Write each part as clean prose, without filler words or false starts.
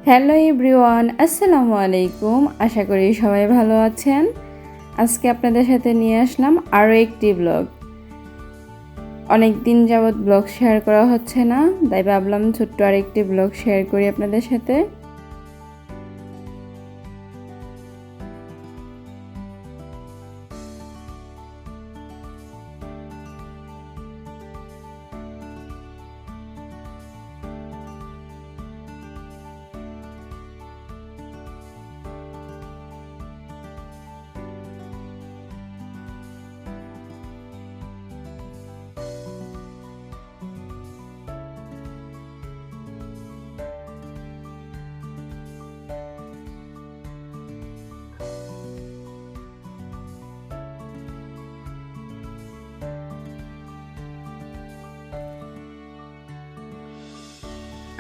Hello everyone, আসসালামু আলাইকুম। আশা করি সবাই ভালো আছেন। আজকে আপনাদের সাথে নিয়ে আসলাম আরও একটি ব্লগ। অনেক দিন যাবৎ ব্লগ শেয়ার করা হচ্ছে না, তাই ভাবলাম ছোট্ট আরেকটি ব্লগ শেয়ার করি আপনাদের সাথে।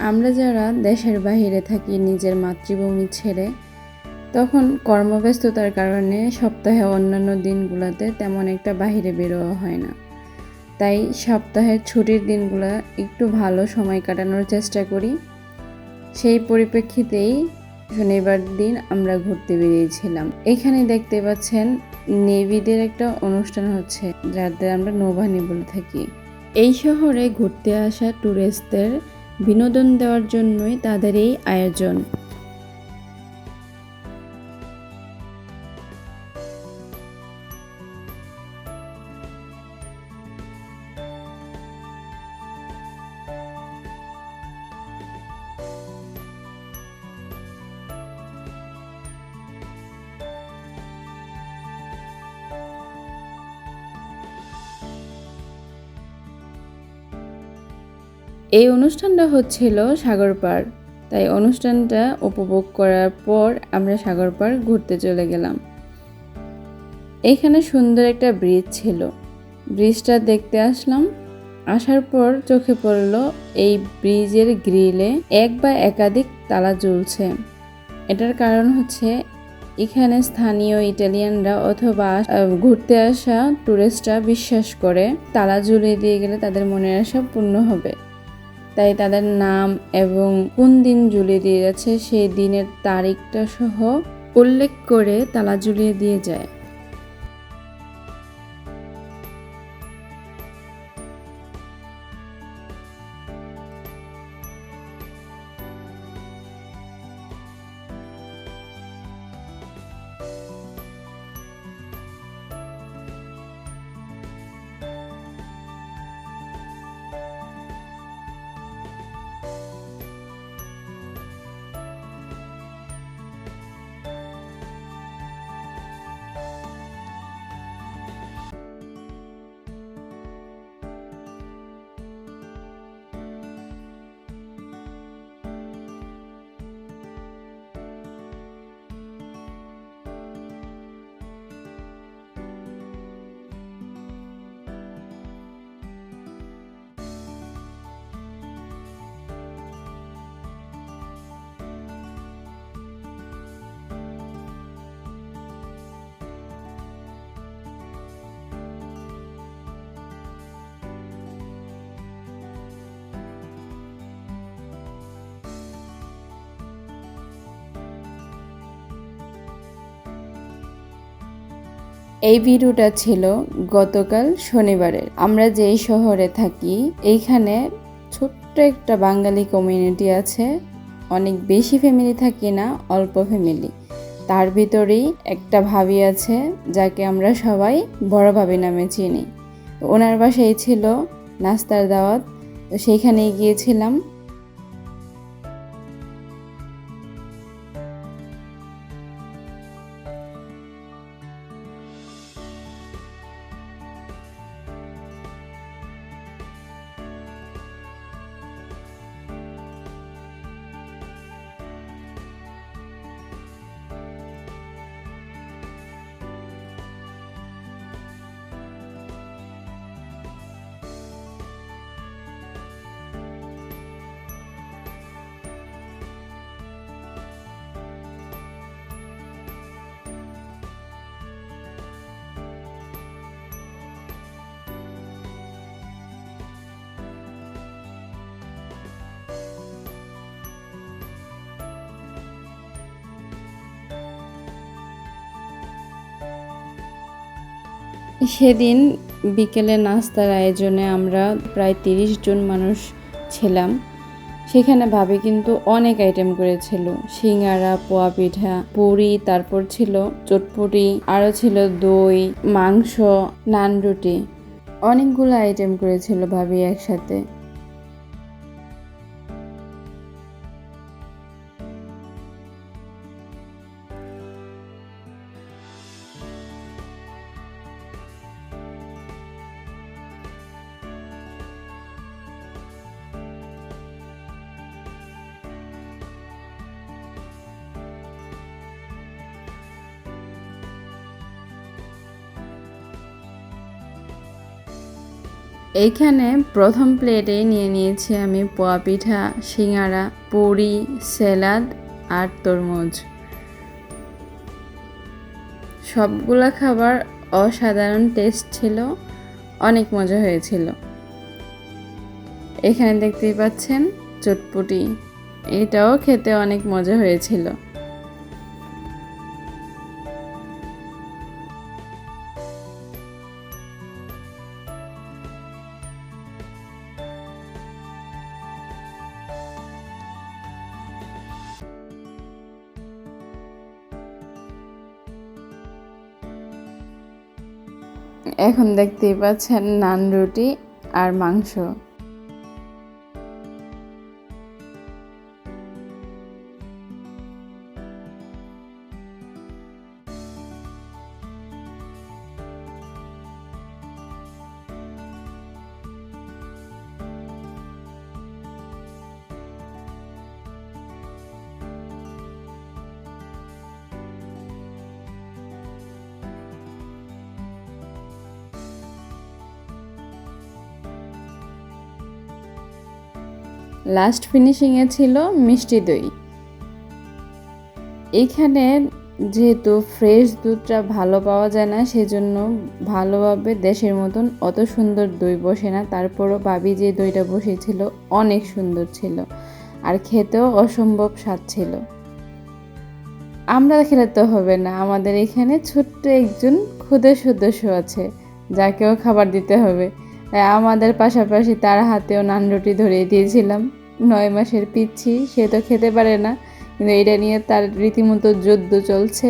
আমরা যারা দেশের বাইরে থাকি নিজের মাতৃভূমি ছেড়ে, তখন কর্মব্যস্ততার কারণে সপ্তাহে অন্যান্য দিনগুলোতে তেমন একটা বাইরে বেরোয়া হয় না। তাই সপ্তাহের ছুটির দিনগুলো একটু ভালো সময় কাটানোর চেষ্টা করি। সেই পরিপ্রেক্ষিতেই শনিবার দিন আমরা ঘুরতে বেরিয়েছিলাম। এখানে দেখতে পাচ্ছেন নেভিদের একটা অনুষ্ঠান হচ্ছে, যাদের আমরা নৌবাহিনী বলে থাকি। এই শহরে ঘুরতে আসা ট্যুরিস্টদের বিনোদন দেওয়ার জন্যই তাদের এই আয়োজন। এই অনুষ্ঠানটা হচ্ছিল সাগর পাড়, তাই অনুষ্ঠানটা উপভোগ করার পর আমরা সাগর পাড় ঘুরতে চলে গেলাম। এখানে সুন্দর একটা ব্রিজ ছিল, ব্রিজটা দেখতে আসলাম। আসার পর চোখে পড়ল এই ব্রিজের গ্রিলে এক বা একাধিক তালা ঝুলছে। এটার কারণ হচ্ছে এখানে স্থানীয় ইটালিয়ানরা অথবা ঘুরতে আসা টুরিস্টরা বিশ্বাস করে তালা ঝুলিয়ে দিয়ে গেলে তাদের মনের আশা পূর্ণ হবে। তাই তাদের নাম এবং কোন দিন ঝুলিয়ে দিয়ে যাচ্ছে সেই দিনের তারিখটা সহ উল্লেখ করে তালা ঝুলিয়ে দিয়ে যায়। এই ভিডিওটা ছিল গতকাল শনিবারের। আমরা যেই শহরে থাকি এইখানে ছোট্ট একটা বাঙালি কমিউনিটি আছে। অনেক বেশি ফ্যামিলি থাকি না, অল্প ফ্যামিলি। তার ভিতরেই একটা ভাবি আছে যাকে আমরা সবাই বড় ভাবি নামে চিনি। ওনার বাসায় ছিল নাস্তার দাওয়াত, তো সেইখানেই গিয়েছিলাম। সেদিন বিকেলে নাস্তার আয়োজনে আমরা প্রায় 30 জন মানুষ ছিলাম। সেখানে ভাবি কিন্তু অনেক আইটেম করেছিল, সিঙ্গারা, পোয়া পিঠা, পুরি, তারপর ছিল চটপটি, আরও ছিল দই, মাংস, নান রুটি, অনেকগুলো আইটেম করেছিল ভাবি একসাথে। এইখানে প্রথম প্লেটেই নিয়ে নিয়েছি আমি পোয়া পিঠা, সিঙ্গারা, পুরি, স্যালাড আর তরমুজ। সবগুলা খাবার অসাধারণ টেস্ট ছিল, অনেক মজা হয়েছিল। এখানে দেখতেই পাচ্ছেন চটপটি, এটাও খেতে অনেক মজা হয়েছিল। এখন দেখতেই পাচ্ছেন নান রুটি আর মাংস। লাস্ট ফিনিশিংয়ে ছিল মিষ্টি দই। এইখানে যেহেতু ফ্রেশ দুধটা ভালো পাওয়া যায় না, সেজন্য ভালোভাবে দেশের মতন অত সুন্দর দই বসে না, তারপরও ভাবি যে দইটা বসেছিল অনেক সুন্দর ছিল আর খেতেও অসম্ভব স্বাদ ছিল। আমরা খেলে তো হবে না, আমাদের এখানে ছোট্ট একজন ক্ষুদে সদস্য আছে যাকেও খাবার দিতে হবে, তাই আমাদের পাশাপাশি তার হাতেও নান রুটি ধরিয়ে দিয়েছিলাম। 9 মাসের পিচ্ছি, সে তো খেতে পারে না, কিন্তু এটা নিয়ে তার রীতিমতো যুদ্ধ চলছে,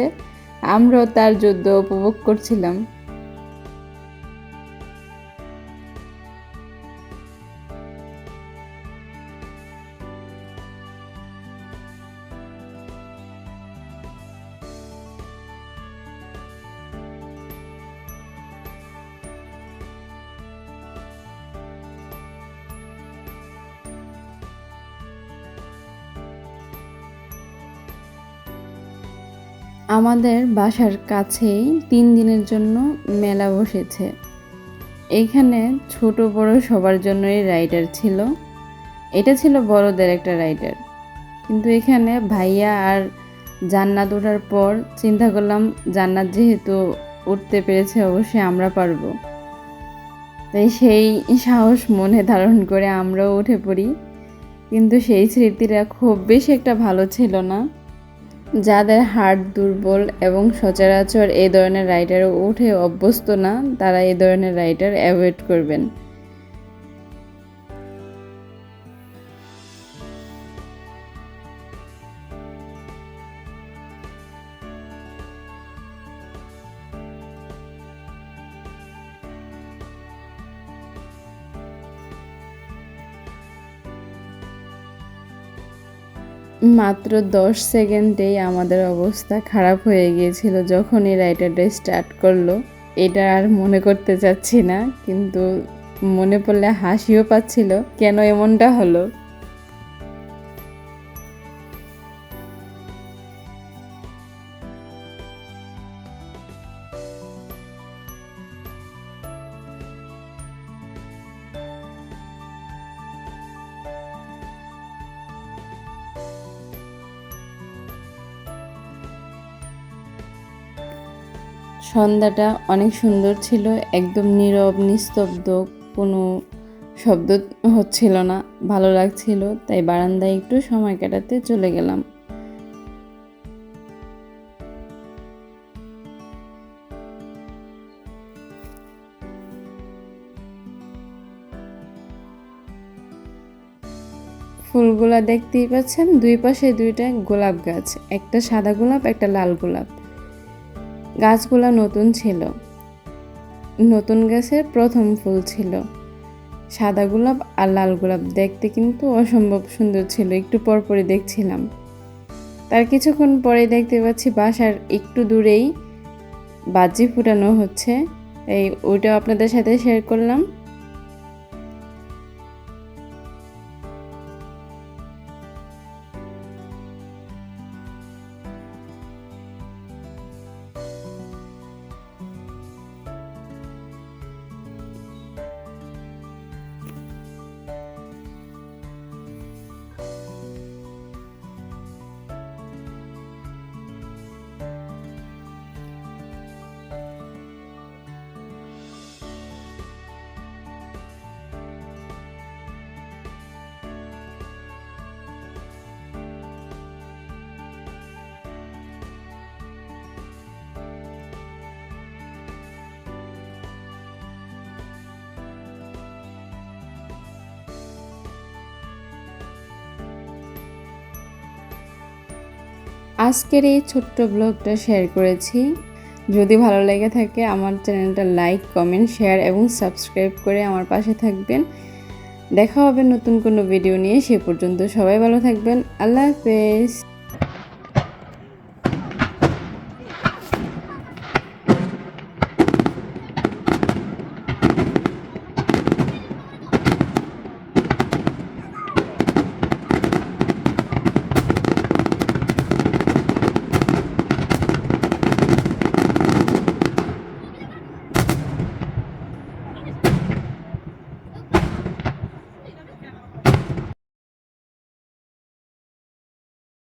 আমরাও তার যুদ্ধ উপভোগ করছিলাম। আমাদের বাসার কাছেই 3 দিনের জন্য মেলা বসেছে। এইখানে ছোট বড় সবার জন্যই রাইডার ছিল। এটা ছিল বড়দের একটা রাইডার, কিন্তু এখানে ভাইয়া আর জান্নাত ওঠার পর চিন্তা করলাম জান্নাত যেহেতু উঠতে পেরেছে, অবশ্যই আমরা পারবো। তাই সেই সাহস মনে ধারণ করে আমরাও উঠে পড়ি, কিন্তু সেই স্মৃতিটা খুব বেশি একটা ভালো ছিল না। যাদের হার্ট দুর্বল এবং সচরাচর এই ধরনের রাইডারে উঠে অভ্যস্ত না, তারা এই ধরনের রাইডার অ্যাভয়েড করবেন। মাত্র 10 সেকেন্ডেই আমাদের অবস্থা খারাপ হয়ে গিয়েছিল যখন এই রাইডারটা স্টার্ট করলো। এটা আর মনে করতে চাচ্ছি না, কিন্তু মনে পড়লে হাসিও পাচ্ছিল কেন এমনটা হলো। সন্ধ্যাটা অনেক সুন্দর ছিল, একদম নীরব নিস্তব্ধ, কোনো শব্দ হচ্ছিল না, ভালো লাগছিল, তাই বারান্দায় একটু সময় কাটাতে চলে গেলাম। ফুলগুলা দেখতেই পাচ্ছেন, দুই পাশে দুইটা গোলাপ গাছ, একটা সাদা গোলাপ একটা লাল গোলাপ। গাছগুলা নতুন ছিল, নতুন গাছের প্রথম ফুল ছিল। সাদা গোলাপ আর লাল গোলাপ দেখতে কিন্তু অসম্ভব সুন্দর ছিল। একটু পরপরই দেখছিলাম, তার কিছুক্ষণ পরে দেখতে পাচ্ছি বাসার একটু দূরেই বাজি ফুটানো হচ্ছে। ওইটাও আপনাদের সাথে শেয়ার করলাম। আজকের এই ছোট্ট ব্লগটা শেয়ার করেছি। যদি ভালো লেগে থাকে আমার চ্যানেলটা লাইক, কমেন্ট, শেয়ার এবং সাবস্ক্রাইব করে আমার পাশে থাকবেন। দেখা হবে নতুন কোনো ভিডিও নিয়ে। সে পর্যন্ত সবাই ভালো থাকবেন। আল্লাহ হাফেজ।